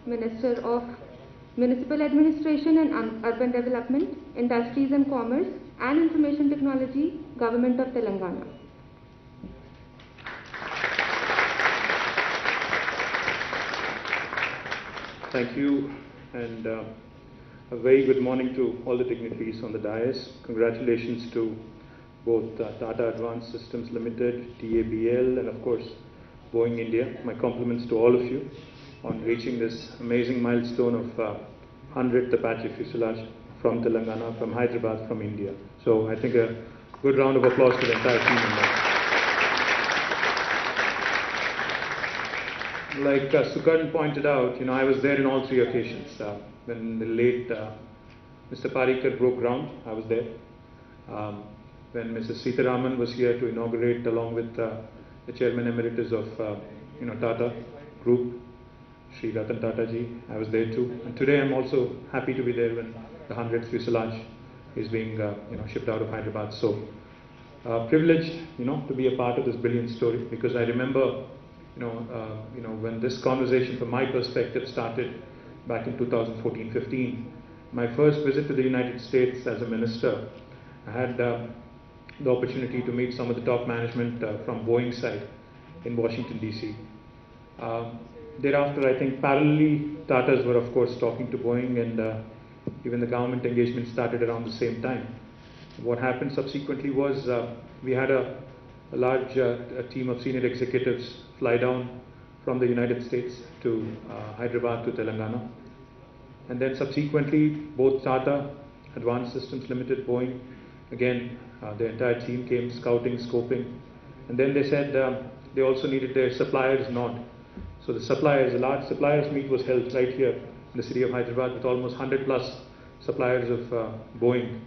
Minister of Municipal Administration and Urban Development, Industries and Commerce, and Information Technology, Government of Telangana. Thank you, and a very good morning to all the dignitaries on the dais. Congratulations to both Tata Advanced Systems Limited, TABL, and of course Boeing India. My compliments to all of you on reaching this amazing milestone of 100th Apache Fuselage from Telangana, from Hyderabad, from India. So I think a good round of applause to the entire team on that. Like Sukarn pointed out, I was there in all three occasions. When the late Mr. Parikar broke ground, I was there. When Mrs. Sitaraman was here to inaugurate along with the Chairman Emeritus of Tata Group, Sri Ratan Tata ji, I was there too. And today I'm also happy to be there when the 100th fuselage is being shipped out of Hyderabad. So privileged to be a part of this brilliant story, because I remember when this conversation from my perspective started back in 2014-15. My first visit to the United States as a minister, I had the opportunity to meet some of the top management from Boeing side in Washington DC. Thereafter, I think parallelly, Tatas were of course talking to Boeing, and even the government engagement started around the same time. What happened subsequently was we had a large team of senior executives fly down from the United States to Hyderabad to Telangana. And then subsequently, both Tata Advanced Systems Limited, Boeing, again, the entire team came scouting, scoping. And then they said they also needed their suppliers nod. So the suppliers, a large suppliers meet was held right here in the city of Hyderabad with almost 100 plus suppliers of Boeing.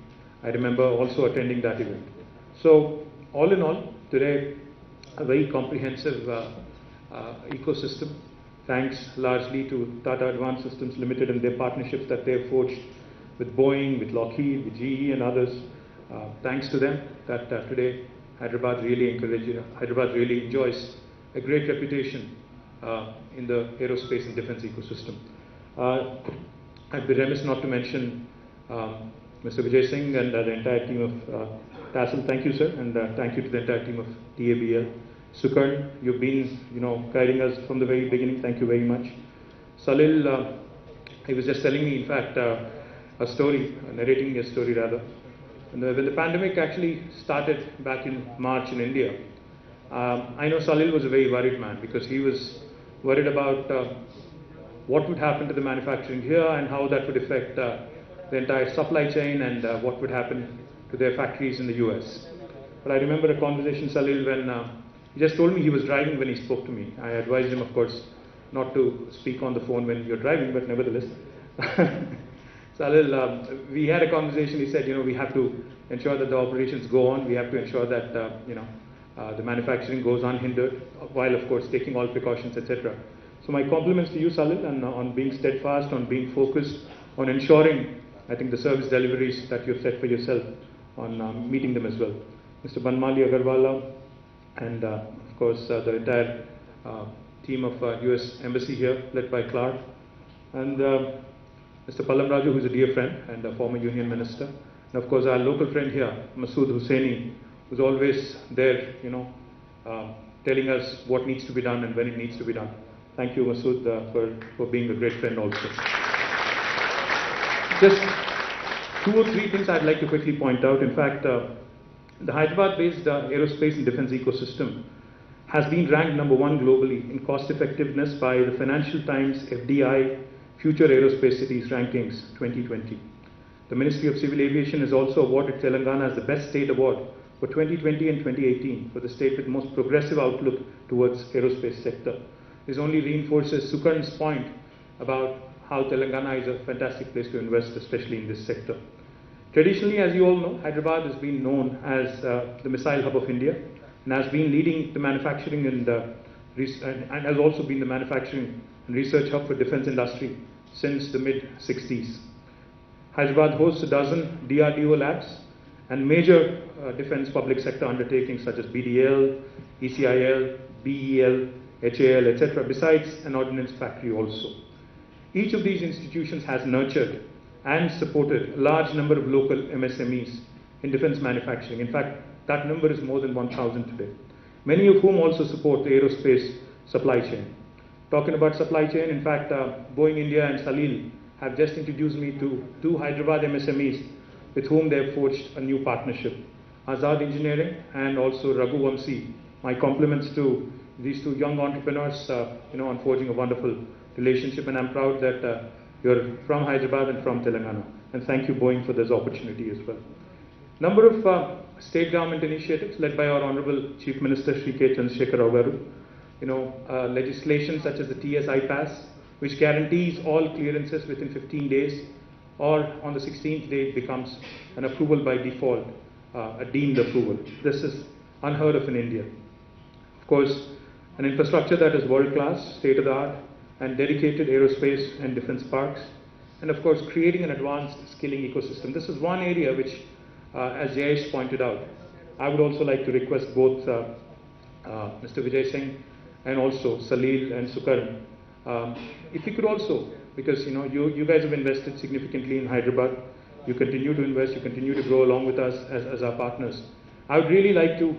I remember also attending that event. So all in all, today, a very comprehensive ecosystem, thanks largely to Tata Advanced Systems Limited and their partnerships that they have forged with Boeing, with Lockheed, with GE and others. Thanks to them that today Hyderabad really enjoys a great reputation in the aerospace and defense ecosystem. I'd be remiss not to mention Mr. Vijay Singh and the entire team of TASL. Thank you, sir, and thank you to the entire team of TABL. Sukarn, you've been, guiding us from the very beginning. Thank you very much. Salil, he was just telling me, in fact, a story, narrating a story rather. And when the pandemic actually started back in March in India, I know Salil was a very worried man, because he was worried about what would happen to the manufacturing here and how that would affect the entire supply chain and what would happen to their factories in the US. But I remember a conversation, Salil, when he just told me he was driving when he spoke to me. I advised him, of course, not to speak on the phone when you're driving, but nevertheless. Salil, we had a conversation. He said, we have to ensure that the operations go on. We have to ensure that, the manufacturing goes unhindered, while, of course, taking all precautions, etc. So my compliments to you, Salil, and on being steadfast, on being focused, on ensuring, I think, the service deliveries that you've set for yourself, on meeting them as well. Mr. Banmali Agarwala, and of course, the entire team of US Embassy here, led by Clark, and Mr. Pallam Raju, who is a dear friend and a former Union Minister, and of course our local friend here, Masood Hussaini, who's always there, telling us what needs to be done and when it needs to be done. Thank you, Masood, for being a great friend also. Just 2 or 3 things I'd like to quickly point out. In fact, the Hyderabad-based aerospace and defense ecosystem has been ranked #1 globally in cost effectiveness by the Financial Times FDI Future Aerospace Cities Rankings 2020. The Ministry of Civil Aviation has also awarded Telangana as the Best State Award for 2020 and 2018 for the state with most progressive outlook towards aerospace sector. This only reinforces Sukarn's point about how Telangana is a fantastic place to invest, especially in this sector. Traditionally, as you all know, Hyderabad has been known as the missile hub of India, and has been leading the manufacturing and has also been the manufacturing and research hub for defense industry since the mid-60s. Hyderabad hosts a dozen DRDO labs and major defense public sector undertakings such as BDL, ECIL, BEL, HAL, etc., besides an ordnance factory also. Each of these institutions has nurtured and supported a large number of local MSMEs in defense manufacturing. In fact, that number is more than 1,000 today, many of whom also support the aerospace supply chain. Talking about supply chain, in fact, Boeing India and Salil have just introduced me to two Hyderabad MSMEs with whom they have forged a new partnership. Azad Engineering and also Raghu Vamsi. My compliments to these two young entrepreneurs, on forging a wonderful relationship, and I'm proud that you're from Hyderabad and from Telangana. And thank you, Boeing, for this opportunity as well. Number of state government initiatives led by our Honorable Chief Minister Shri K. Chandrasekhar Rao Garu. Legislation such as the TSI Pass, which guarantees all clearances within 15 days, or on the 16th day it becomes an approval by default, a deemed approval. This is unheard of in India. Of course, an infrastructure that is world-class, state-of-the-art, and dedicated aerospace and defense parks, and of course creating an advanced skilling ecosystem. This is one area which, as Jayesh pointed out, I would also like to request both Mr. Vijay Singh and also Salil and Sukarn, if you could also, because you guys have invested significantly in Hyderabad, you continue to invest, you continue to grow along with us as our partners. I would really like to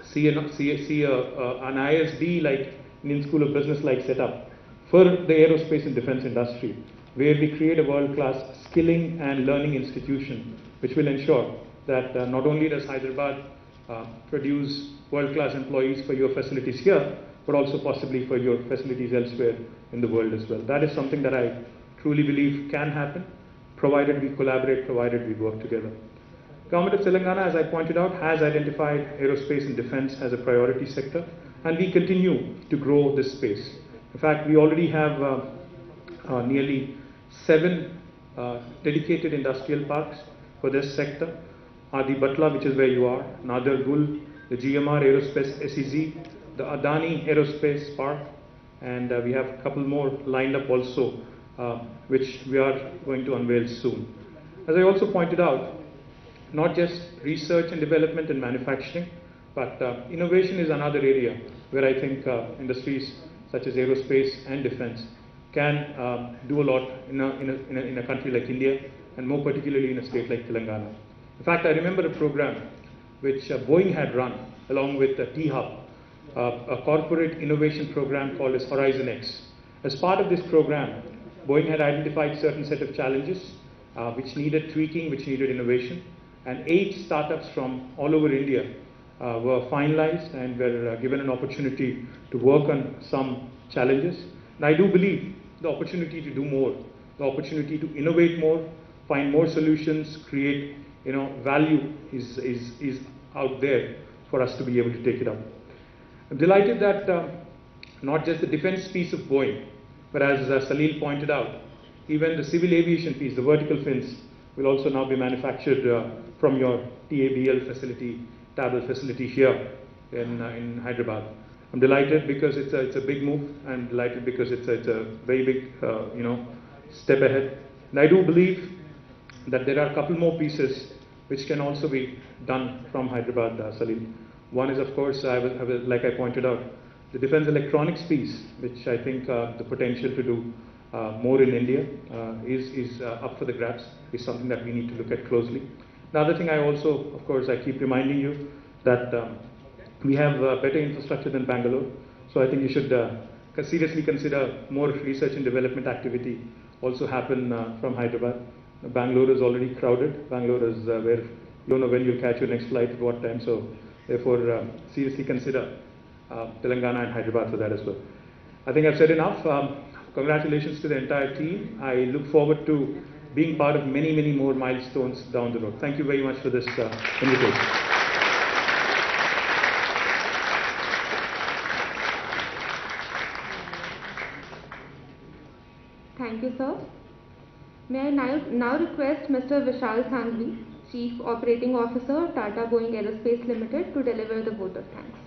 see an ISB like Indian School of Business like setup for the aerospace and defense industry, where we create a world-class skilling and learning institution, which will ensure that not only does Hyderabad produce world-class employees for your facilities here, but also possibly for your facilities elsewhere in the world as well. That is something that I truly believe can happen, provided we collaborate, provided we work together. Government of Telangana, as I pointed out, has identified aerospace and defense as a priority sector, and we continue to grow this space. In fact, we already have nearly 7 dedicated industrial parks for this sector. Adi Batla, which is where you are, Nadar Gul, the GMR Aerospace SEZ, the Adani Aerospace Park, and we have a couple more lined up also, which we are going to unveil soon. As I also pointed out, not just research and development and manufacturing, but innovation is another area where I think industries such as aerospace and defense can do a lot in a country like India, and more particularly in a state like Telangana. In fact, I remember a program which Boeing had run along with T-Hub, a corporate innovation program called as Horizon X. As part of this program, Boeing had identified certain set of challenges which needed tweaking, which needed innovation, and 8 startups from all over India were finalized and were given an opportunity to work on some challenges. And I do believe the opportunity to do more, the opportunity to innovate more, find more solutions, create value is out there for us to be able to take it up. I'm delighted that not just the defense piece of Boeing, but as Salil pointed out, even the civil aviation piece, the vertical fins, will also now be manufactured from your TABL facility, TABL facility here in Hyderabad. I'm delighted because it's a big move. I'm delighted because it's a very big step ahead. And I do believe that there are a couple more pieces which can also be done from Hyderabad, Salil. One is, of course, like I pointed out, the defense electronics piece, which I think the potential to do more in India is up for the grabs, is something that we need to look at closely. The other thing I also, of course, I keep reminding you that we have better infrastructure than Bangalore, so I think you should seriously consider more research and development activity also happen from Hyderabad. Bangalore is already crowded. Bangalore is where you don't know when you'll catch your next flight at what time, so therefore seriously consider Telangana and Hyderabad for that as well. I think I've said enough. Congratulations to the entire team. I look forward to being part of many, many more milestones down the road. Thank you very much for this invitation. Thank you, sir. May I now request Mr. Vishal Sangvi, Chief Operating Officer, Tata Boeing Aerospace Limited, to deliver the vote of thanks.